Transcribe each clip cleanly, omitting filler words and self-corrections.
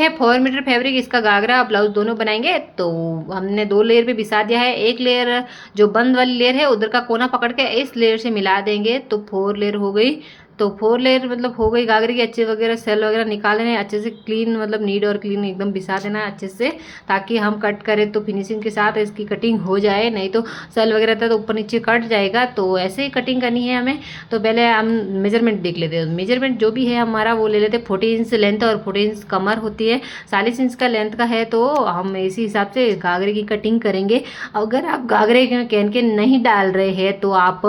है 4 metre fabric, इसका Ghaghara blouse दोनों बनाएंगे। तो हमने 2 लेयर पे बिछा दिया है। एक लेयर जो बंद वाली लेयर है उधर का कोना पकड़ के इस लेयर से मिला देंगे तो 4 लेयर हो गई। तो 4 लेयर मतलब हो गई घाघरे की। अच्छे वगैरह सेल वगैरह निकाल लेने अच्छे से, क्लीन मतलब नीट और क्लीन एकदम बिछा देना है अच्छे से, ताकि हम कट करें तो फिनिशिंग के साथ इसकी कटिंग हो जाए। नहीं तो सेल वगैरह था तो ऊपर नीचे कट जाएगा। तो ऐसे ही कटिंग करनी है हमें। तो पहले हम मेजरमेंट देख लेते हैं। मेजरमेंट जो भी है हमारा वो ले लेते हैं। 40 इंच लेंथ और 40 इंच कमर होती है। 40 इंच का लेंथ का है तो हम इसी हिसाब से घाघरे की कटिंग करेंगे। अगर आप घाघरे कैन के नहीं डाल रहे हैं तो आप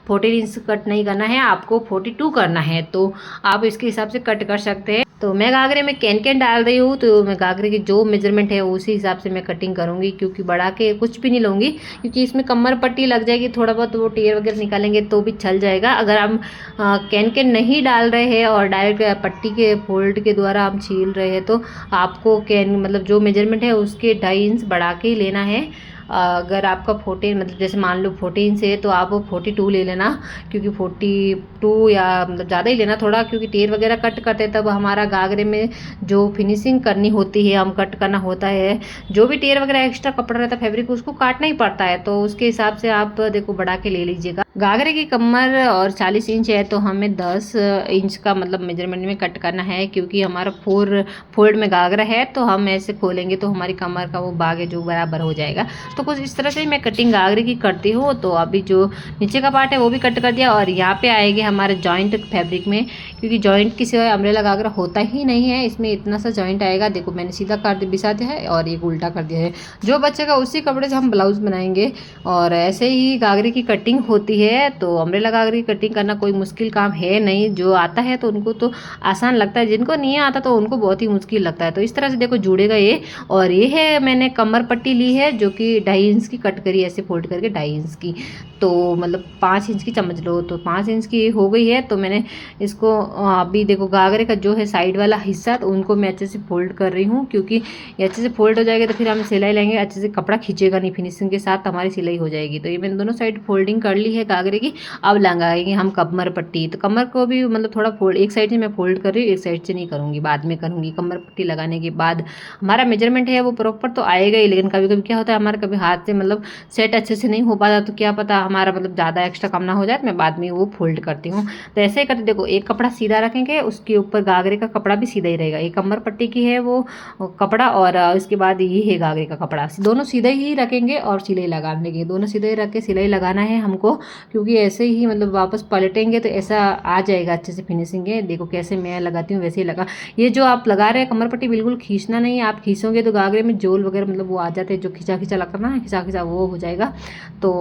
14 इंच कट नहीं करना है, आपको 42 करना है। तो आप इसके हिसाब से कट कर सकते हैं। तो मैं घाघरे में कैन डाल रही हूँ तो मैं घाघरे की जो मेजरमेंट है उसी हिसाब से मैं कटिंग करूँगी, क्योंकि बढ़ा के कुछ भी नहीं लूँगी, क्योंकि इसमें कमर पट्टी लग जाएगी। थोड़ा बहुत वो टेयर वगैरह निकालेंगे तो भी चल जाएगा। अगर हम कैन नहीं डाल रहे हैं और डायरेक्ट पट्टी के फोल्ड के द्वारा हम छील रहे हैं तो आपको कैन मतलब जो मेजरमेंट है उसके 2.5 इंच बढ़ा के ही लेना है। अगर आपका 14 मतलब जैसे मान लो 14 से तो आप 42 ले लेना, क्योंकि 42 या मतलब ज़्यादा ही लेना थोड़ा, क्योंकि टेर वगैरह कट करते तब हमारा घाघरे में जो फिनिशिंग करनी होती है हम कट करना होता है। जो भी टेर वगैरह एक्स्ट्रा कपड़ा रहता है फैब्रिक उसको काटना ही पड़ता है। तो उसके हिसाब से आप देखो बढ़ा के ले लीजिएगा। घाघरे की कमर और 40 इंच है तो हमें 10 इंच का मतलब मेजरमेंट में कट करना है, क्योंकि हमारा 4 फोल्ड में घाघरा है तो हम ऐसे खोलेंगे तो हमारी कमर का वो भाग है जो बराबर हो जाएगा। तो कुछ इस तरह से मैं कटिंग घाघरे की करती हूँ। तो अभी जो नीचे का पार्ट है वो भी कट कर दिया और यहाँ पे आएंगे हमारे जॉइंट फैब्रिक में, क्योंकि जॉइंट की सिवाय अम्ब्रेला घाघरा होता ही नहीं है। इसमें इतना सा जॉइंट आएगा। देखो मैंने सीधा कर बिछा दिया है और एक उल्टा कर दिया है। जो बचेगा उसी कपड़े से हम ब्लाउज बनाएंगे और ऐसे ही घाघरे की कटिंग होती है। तो अम्ब्रेला घाघरे की कटिंग करना कोई मुश्किल काम है नहीं। जो आता है तो उनको तो आसान लगता है, जिनको नहीं आता तो उनको बहुत ही मुश्किल लगता है। तो इस तरह से देखो जुड़ेगा ये। और ये है मैंने कमर पट्टी ली है जो कि 2.5 इंच की कट करी ऐसे फोल्ड करके 2.5 इंच की। तो मतलब 5 इंच की समझ लो, तो 5 इंच की हो गई है। तो मैंने इसको अभी देखो घाघरे का जो है साइड वाला हिस्सा तो उनको मैं अच्छे से फोल्ड कर रही हूँ, क्योंकि ये अच्छे से फोल्ड हो जाएगा तो फिर हम सिलाई लेंगे अच्छे से, कपड़ा खींचेगा नहीं, फिनिशिंग के साथ हमारी सिलाई हो जाएगी। तो ये मैंने दोनों साइड फोल्डिंग कर ली है घाघरे की। अब लगाएंगे हम कमर पट्टी। तो कमर को भी मतलब थोड़ा फोल्ड, एक साइड से मैं फोल्ड कर रही हूँ, एक साइड से नहीं करूँगी, बाद में करूँगी। कमर पट्टी लगाने के बाद हमारा मेजरमेंट है वो प्रॉपर तो आएगा ही, लेकिन कभी कभी क्या होता है हमारा कभी हाथ से मतलब सेट अच्छे से नहीं हो पाता, तो क्या पता हमारा मतलब ज़्यादा एक्स्ट्रा कम ना हो जाए तो मैं बाद में वो फोल्ड करती हूँ। तो ऐसे ही करते देखो एक कपड़ा सीधा रखेंगे उसके ऊपर घाघरे का कपड़ा भी सीधा ही रहेगा। एक कमर पट्टी की है वो कपड़ा और इसके बाद ये है घाघरे का कपड़ा, दोनों सीधे ही रखेंगे और सिलाई लगाने के दोनों सीधे ही रख के सिलाई लगाना है हमको, क्योंकि ऐसे ही मतलब वापस पलटेंगे तो ऐसा आ जाएगा अच्छे से फिनिशिंग है। देखो कैसे मैं लगाती हूँ वैसे ही लगा। ये जो आप लगा रहे हैं कमर पट्टी बिल्कुल खींचना नहीं, आप खींचोगे तो घाघरे में जोल वगैरह मतलब वो आ जाते हैं, जो खिंचा खिंचा लगता है ना, खिंचा खिंचा वो हो जाएगा। तो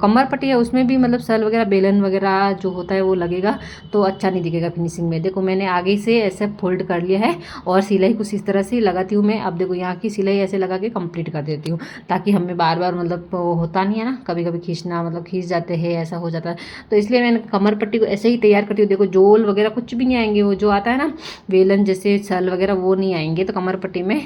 कमर पट्टी है उसमें भी मतलब सल वगैरह बेलन वगैरह जो होता है वो लगेगा तो अच्छा नहीं दिखेगा फिनिशिंग में। देखो मैंने आगे से ऐसे फोल्ड कर लिया है और सिलाई कुछ इस तरह से लगाती हूँ मैं। अब देखो यहाँ की सिलाई ऐसे लगा के कंप्लीट कर देती हूँ, ताकि हमें बार बार मतलब होता नहीं है ना, कभी कभी खींचना मतलब खींच जाते हैं ऐसा हो जाता है। तो इसलिए मैंने कमर पट्टी को ऐसे ही तैयार करती हूँ। देखो जोल वगैरह कुछ भी नहीं आएंगे, वो जो आता है ना बेलन जैसे सल वगैरह वो नहीं आएंगे। तो कमर पट्टी में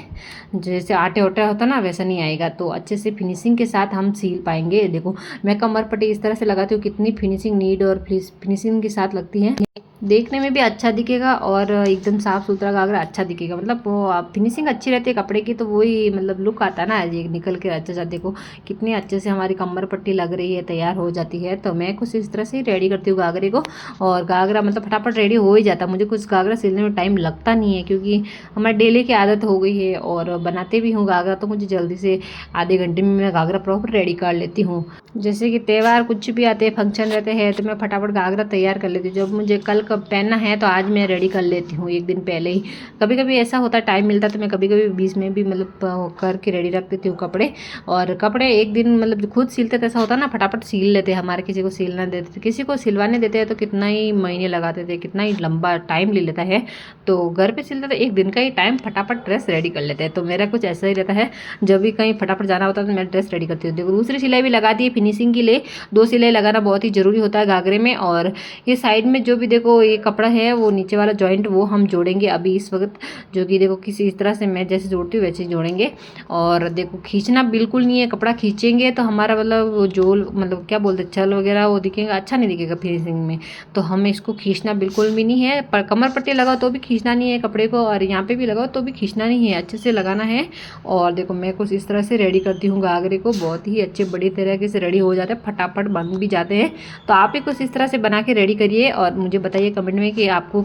जैसे आटे वाटा होता है ना वैसा नहीं आएगा, तो अच्छे से फिनिशिंग के साथ हम सील पाएंगे। देखो मैं कमर पट्टी इस तरह से लगाती हूँ, कितनी फिनिशिंग नीट और फिनिशिंग के साथ लगती है, देखने में भी अच्छा दिखेगा और एकदम साफ सुथरा घाघरा अच्छा दिखेगा। मतलब वो फिनिशिंग अच्छी रहती है कपड़े की तो वही मतलब लुक आता है ना, ये निकल के अच्छा सा। देखो कितने अच्छे से हमारी कमर पट्टी लग रही है, तैयार हो जाती है। तो मैं कुछ इस तरह से रेडी करती हूँ घाघरे को, और घाघरा मतलब फटाफट रेडी हो ही जाता है। मुझे कुछ घाघरा सिलने में टाइम लगता नहीं है, क्योंकि हमारी डेली की आदत हो गई है और बनाते भी हूँ घाघरा, तो मुझे जल्दी से आधे घंटे में मैं घाघरा प्रॉपर रेडी कर लेती हूँ। जैसे कि त्यौहार कुछ भी आते हैं, फंक्शन रहते हैं, तो मैं फटाफट घाघरा तैयार कर लेती हूँ। जब मुझे कल कब पहनना है तो आज मैं रेडी कर लेती हूँ एक दिन पहले ही। कभी कभी ऐसा होता है टाइम मिलता है तो मैं कभी कभी बीच में भी मतलब करके रेडी रख देती हूँ कपड़े। और कपड़े एक दिन मतलब खुद सिलते तो ऐसा होता है ना फटाफट सील लेते हैं, हमारे किसी को सिलना देते, किसी को सिलवाने देते हैं तो कितना ही महीने लगाते थे, कितना ही लंबा टाइम ले लेता है। तो घर पे सिलते तो एक दिन का ही टाइम फटाफट ड्रेस रेडी कर लेते हैं। तो मेरा कुछ ऐसा ही रहता है, जब भी कहीं फटाफट जाना होता है तो मैं ड्रेस रेडी करती हूँ। देखो दूसरी सिलाई भी लगा दी है फिनिशिंग के लिए, 2 सिलाई लगाना बहुत ही ज़रूरी होता है घाघरे में। और ये साइड में जो भी देखो ये कपड़ा है वो नीचे वाला जॉइंट वो हम जोड़ेंगे अभी इस वक्त, जो कि देखो किसी इस तरह से मैं जैसे जोड़ती हूँ वैसे जोड़ेंगे। और देखो खींचना बिल्कुल नहीं है, कपड़ा खींचेंगे तो हमारा मतलब वो जो मतलब क्या बोलते छल वगैरह वो दिखेगा, अच्छा नहीं दिखेगा फिनिशिंग में। तो हमें इसको खींचना बिल्कुल भी नहीं है, पर कमर पट्टी लगाओ तो भी खींचना नहीं है कपड़े को, और यहाँ पे भी लगाओ तो भी खींचना नहीं है, अच्छे से लगाना है। और देखो मैं कुछ इस तरह से रेडी करती हूँ घाघरे को, बहुत ही अच्छे बड़ी तरीके से रेडी हो जाते हैं, फटाफट बन भी जाते हैं। तो आप भी कुछ इस तरह से बना के रेडी करिए और मुझे बताइए कमेंट में कि आपको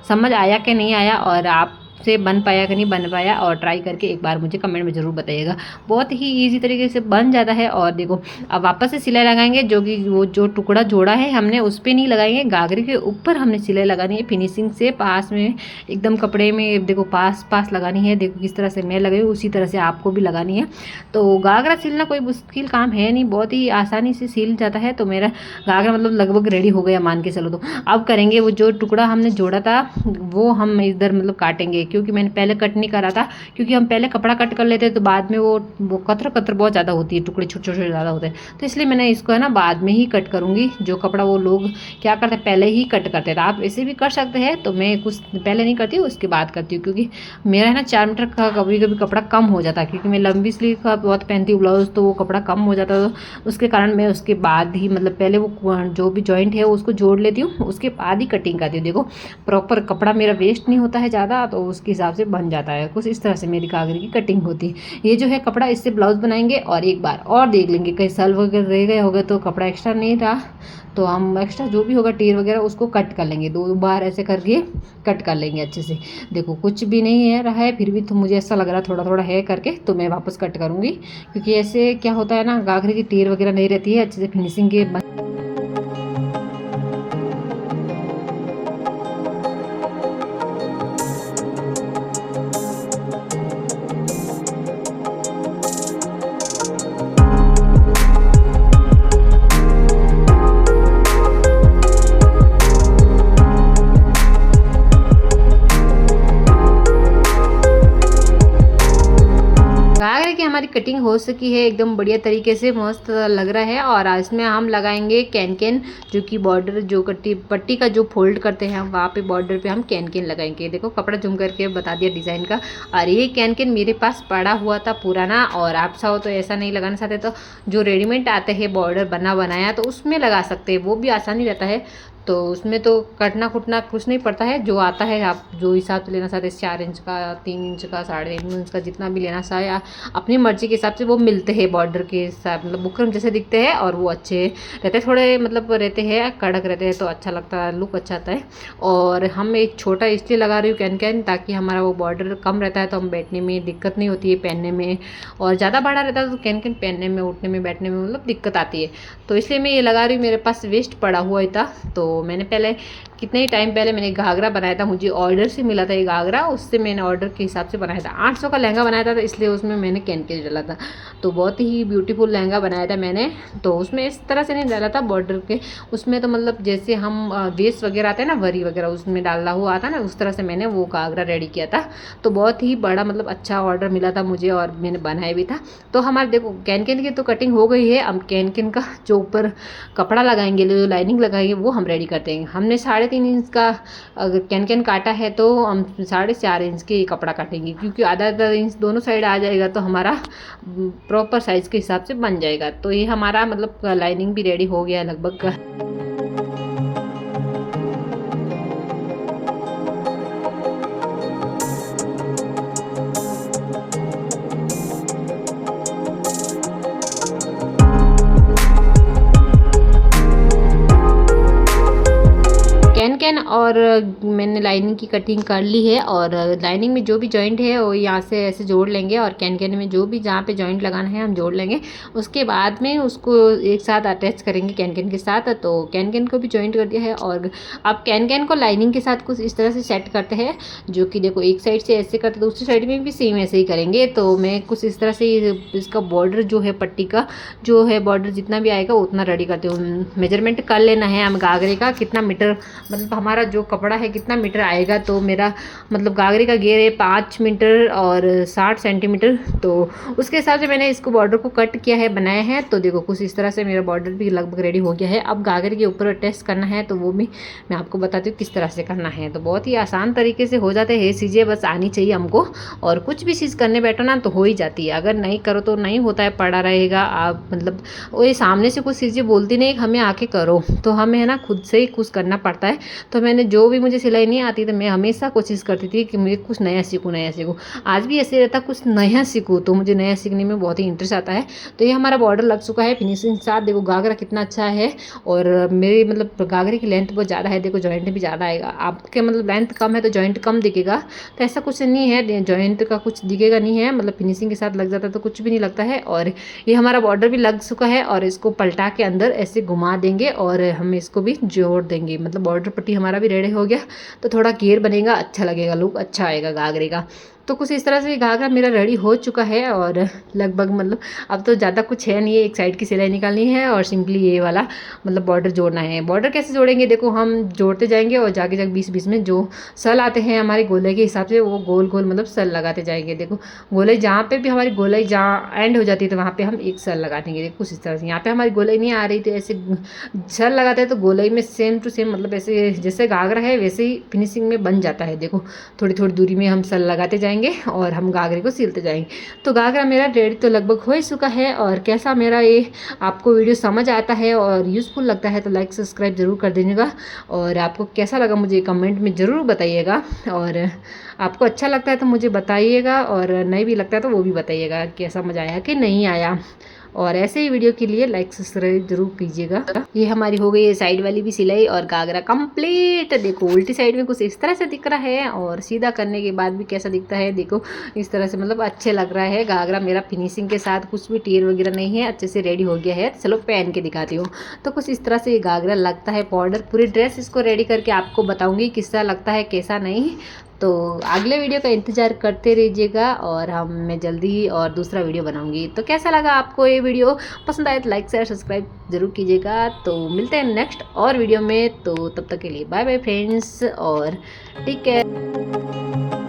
समझ आया कि नहीं आया, और आप से बन पाया कि नहीं बन पाया, और ट्राई करके एक बार मुझे कमेंट में ज़रूर बताइएगा। बहुत ही इजी तरीके से बन जाता है। और देखो अब वापस से सिलाई लगाएंगे, जो कि वो जो टुकड़ा जोड़ा है हमने उस पर नहीं लगाएंगे, घाघरे के ऊपर हमने सिलाई लगानी है फिनिशिंग से, पास में एकदम कपड़े में देखो पास पास लगानी है। देखो किस तरह से मैं लगाई उसी तरह से आपको भी लगानी है। तो घाघरा सिलना कोई मुश्किल काम है नहीं, बहुत ही आसानी से सिल जाता है। तो मेरा घाघरा मतलब लगभग रेडी हो गया मान के चलो। तो अब करेंगे वो जो टुकड़ा हमने जोड़ा था वो हम इधर मतलब काटेंगे, क्योंकि मैंने पहले कट नहीं करा था, क्योंकि हम पहले कपड़ा कट कर लेते हैं तो बाद में वो कतर बहुत ज़्यादा होती है, टुकड़े छोटे छोटे ज़्यादा होते हैं। तो इसलिए मैंने इसको है ना बाद में ही कट करूँगी। जो कपड़ा वो लोग क्या करते हैं पहले ही कट करते हैं, तो आप ऐसे भी कर सकते हैं। तो मैं कुछ पहले नहीं करती हूँ, उसके बाद करती हूँ, क्योंकि मेरा है ना 4 मीटर का कभी कभी कपड़ा कम हो जाता है, क्योंकि मैं लंबी स्लीव का बहुत पहनती हूँ ब्लाउज, तो वो कपड़ा कम हो जाता है। तो उसके कारण मैं उसके बाद ही मतलब पहले वो जो भी जॉइंट है उसको जोड़ लेती हूँ, उसके बाद ही कटिंग करती हूँ। देखो प्रॉपर कपड़ा मेरा वेस्ट नहीं होता है ज़्यादा, तो उसके हिसाब से बन जाता है। कुछ इस तरह से मेरी घाघरे की कटिंग होती है। ये जो है कपड़ा इससे ब्लाउज बनाएंगे और एक बार और देख लेंगे कहीं सल वगैरह रह गए होगा तो कपड़ा एक्स्ट्रा नहीं रहा तो हम एक्स्ट्रा जो भी होगा टीर वगैरह उसको कट कर लेंगे, 2 बार ऐसे करके कट कर लेंगे अच्छे से। देखो कुछ भी नहीं है रहा है, फिर भी तो मुझे ऐसा लग रहा है थोड़ा थोड़ा है करके, तो मैं वापस कट करूँगी, क्योंकि ऐसे क्या होता है ना घाघरे की टीर वगैरह नहीं रहती है अच्छे से फिनिशिंग के। घाघरे की हमारी कटिंग हो चुकी है एकदम बढ़िया तरीके से, मस्त लग रहा है। और इसमें हम लगाएंगे कैन, जो कि बॉर्डर जो पट्टी का जो फोल्ड करते हैं वहाँ पे बॉर्डर पे हम कैन लगाएंगे। देखो कपड़ा जुम करके बता दिया डिज़ाइन का। और ये कैन मेरे पास पड़ा हुआ था पुराना, और आप चाहो तो ऐसा नहीं लगाना चाहते तो जो रेडीमेड आते हैं बॉर्डर बना बनाया तो उसमें लगा सकते हैं, वो भी आसानी रहता है। तो उसमें तो कटना कुटना कुछ नहीं पड़ता है, जो आता है आप जो हिसाब से लेना चाहते हैं 4 इंच का, 3 इंच का, 3.5 इंच का, जितना भी लेना चाहे अपनी मर्जी के हिसाब से वो मिलते हैं बॉर्डर के हिसाब, मतलब बुकरम जैसे दिखते हैं और वो अच्छे रहते हैं, थोड़े मतलब रहते हैं कड़क रहते हैं तो अच्छा लगता है, लुक अच्छा आता है। और हम एक छोटा इसलिए लगा रही हूँ कैन ताकि हमारा वो बॉर्डर कम रहता है तो हम बैठने में दिक्कत नहीं होती है पहनने में, और ज़्यादा बड़ा रहता है तो कैन पहनने में उठने में बैठने में मतलब दिक्कत आती है। तो इसलिए मैं ये लगा रही हूँ, मेरे पास वेस्ट पड़ा हुआ था। तो मैंने पहले कितने ही टाइम पहले मैंने घाघरा बनाया था, मुझे ऑर्डर से मिला था ये घाघरा, उससे मैंने ऑर्डर के हिसाब से बनाया था। 800 का लहंगा बनाया था, तो इसलिए उसमें मैंने कैन डाला था। तो बहुत ही ब्यूटीफुल लहंगा बनाया था मैंने। तो उसमें इस तरह से नहीं डाला था बॉर्डर के, उसमें तो मतलब जैसे हम वेस्ट वगैरह आते हैं ना वरी वगैरह उसमें डाला हुआ आता ना, उस तरह से मैंने वो घाघरा रेडी किया था। तो बहुत ही बड़ा मतलब अच्छा ऑर्डर मिला था मुझे और मैंने बनाया भी था। तो हमारे देखो कैन की तो कटिंग हो गई है। अब कैन का जो ऊपर कपड़ा लगाएंगे, जो लाइनिंग लगाएंगे वो हम रेडी करते हैं। हमने 3.5 इंच का अगर कैन काटा है तो हम 4.5 इंच के कपड़ा काटेंगे, क्योंकि आधा इंच दोनों साइड आ जाएगा तो हमारा प्रॉपर साइज के हिसाब से बन जाएगा। तो ये हमारा मतलब लाइनिंग भी रेडी हो गया लगभग। कैन और मैंने लाइनिंग की कटिंग कर ली है, और लाइनिंग में जो भी जॉइंट है वो यहाँ से ऐसे जोड़ लेंगे, और कैन में जो भी जहाँ पे जॉइंट लगाना है हम जोड़ लेंगे। उसके बाद में उसको एक साथ अटैच करेंगे कैन के साथ। तो कैन को भी जॉइंट कर दिया है, और अब कैन को लाइनिंग के साथ कुछ इस तरह से सेट करते हैं, जो कि देखो एक साइड से ऐसे करते दूसरी साइड में भी सेम ऐसे ही करेंगे। तो मैं कुछ इस तरह से इसका बॉर्डर जो है पट्टी का जो है बॉर्डर जितना भी आएगा उतना रेडी करते हूँ। मेजरमेंट कर लेना है हम घाघरे का कितना मीटर मतलब मतलब हमारा जो कपड़ा है कितना मीटर आएगा, तो मेरा मतलब घाघरे का घेर है 5 मीटर और 60 सेंटीमीटर, तो उसके हिसाब से मैंने इसको बॉर्डर को कट किया है, बनाया है। तो देखो कुछ इस तरह से मेरा बॉर्डर भी लगभग रेडी हो गया है। अब घाघरे के ऊपर अटैच करना है, तो वो भी मैं आपको बताती हूँ किस तरह से करना है। तो बहुत ही आसान तरीके से हो जाते हैं ये चीज़ें, बस आनी चाहिए हमको। और कुछ भी चीज़ करने बैठो ना तो हो ही जाती है, अगर नहीं करो तो नहीं होता है, पड़ा रहेगा। आप मतलब वो सामने से कुछ चीज़ें बोलती नहीं, हमें आके करो, तो हमें है ना खुद से ही कुछ करना पड़ता है। तो मैंने जो भी मुझे सिलाई नहीं आती तो मैं हमेशा कोशिश करती थी कि मुझे कुछ नया सीखूँ, नया सीखूँ। आज भी ऐसे रहता कुछ नया सीखूँ, तो मुझे नया सीखने में बहुत ही इंटरेस्ट आता है। तो ये हमारा बॉर्डर लग चुका है फिनिशिंग के साथ। देखो घाघरा कितना अच्छा है, और मेरी मतलब घाघरे की लेंथ बहुत ज़्यादा है। देखो जॉइंट भी ज़्यादा आएगा, आपके मतलब लेंथ कम है तो जॉइंट कम दिखेगा, तो ऐसा कुछ नहीं है, जॉइंट का कुछ दिखेगा नहीं है, मतलब फिनिशिंग के साथ लग जाता है तो कुछ भी नहीं लगता है। और ये हमारा बॉर्डर भी लग चुका है, और इसको पलटा के अंदर ऐसे घुमा देंगे और हम इसको भी जोड़ देंगे। मतलब बॉर्डर पट्टी हमारा भी रेडी हो गया, तो थोड़ा घेर बनेगा, अच्छा लगेगा, लुक अच्छा आएगा घाघरे का। तो कुछ इस तरह से घाघरा मेरा रेडी हो चुका है, और लगभग मतलब अब तो ज़्यादा कुछ है नहीं है, एक साइड की सिलाई निकालनी है और सिंपली ये वाला मतलब बॉर्डर जोड़ना है। बॉर्डर कैसे जोड़ेंगे, देखो हम जोड़ते जाएंगे और जाके जाके बीच बीच में जो सल आते हैं हमारे गोले के हिसाब से, वो गोल गोल मतलब सल लगाते जाएंगे। देखो गोलाई जहाँ पे भी हमारी गोलाई जहाँ एंड हो जाती है तो वहाँ पे हम एक सल लगा देंगे। देखो कुछ इस तरह से, यहाँ पे हमारी गोलाई नहीं आ रही तो ऐसे सल लगाते हैं, तो गोलाई में सेम टू सेम मतलब ऐसे जैसे घाघरा है वैसे ही फिनिशिंग में बन जाता है। देखो थोड़ी थोड़ी दूरी में हम सल लगाते जाएंगे और हम घाघरे को सिलते जाएंगे। तो घाघरा मेरा रेडी तो लगभग हो ही चुका है। और कैसा मेरा ये आपको वीडियो समझ आता है और यूज़फुल लगता है तो लाइक सब्सक्राइब ज़रूर कर दीजिएगा, और आपको कैसा लगा मुझे कमेंट में ज़रूर बताइएगा। और आपको अच्छा लगता है तो मुझे बताइएगा, और नहीं भी लगता है तो वो भी बताइएगा कैसा मज़ा आया कि नहीं आया। और ऐसे ही वीडियो के लिए लाइक सब्सक्राइब जरूर कीजिएगा। ये हमारी हो गई है साइड वाली भी सिलाई, और घाघरा कंप्लीट। देखो उल्टी साइड में कुछ इस तरह से दिख रहा है, और सीधा करने के बाद भी कैसा दिखता है, देखो इस तरह से मतलब अच्छे लग रहा है। घाघरा मेरा फिनिशिंग के साथ कुछ भी टीयर वगैरह नहीं है, अच्छे से रेडी हो गया है। चलो पहन के दिखाती हूँ। तो कुछ इस तरह से घाघरा लगता है बॉर्डर, पूरी ड्रेस इसको रेडी करके आपको बताऊँगी किसका लगता है कैसा नहीं। तो अगले वीडियो का इंतज़ार करते रहिएगा, और मैं जल्दी और दूसरा वीडियो बनाऊंगी। तो कैसा लगा आपको ये वीडियो, पसंद आए तो लाइक शेयर सब्सक्राइब जरूर कीजिएगा। तो मिलते हैं नेक्स्ट और वीडियो में, तो तब तक के लिए बाय बाय फ्रेंड्स, और टेक केयर।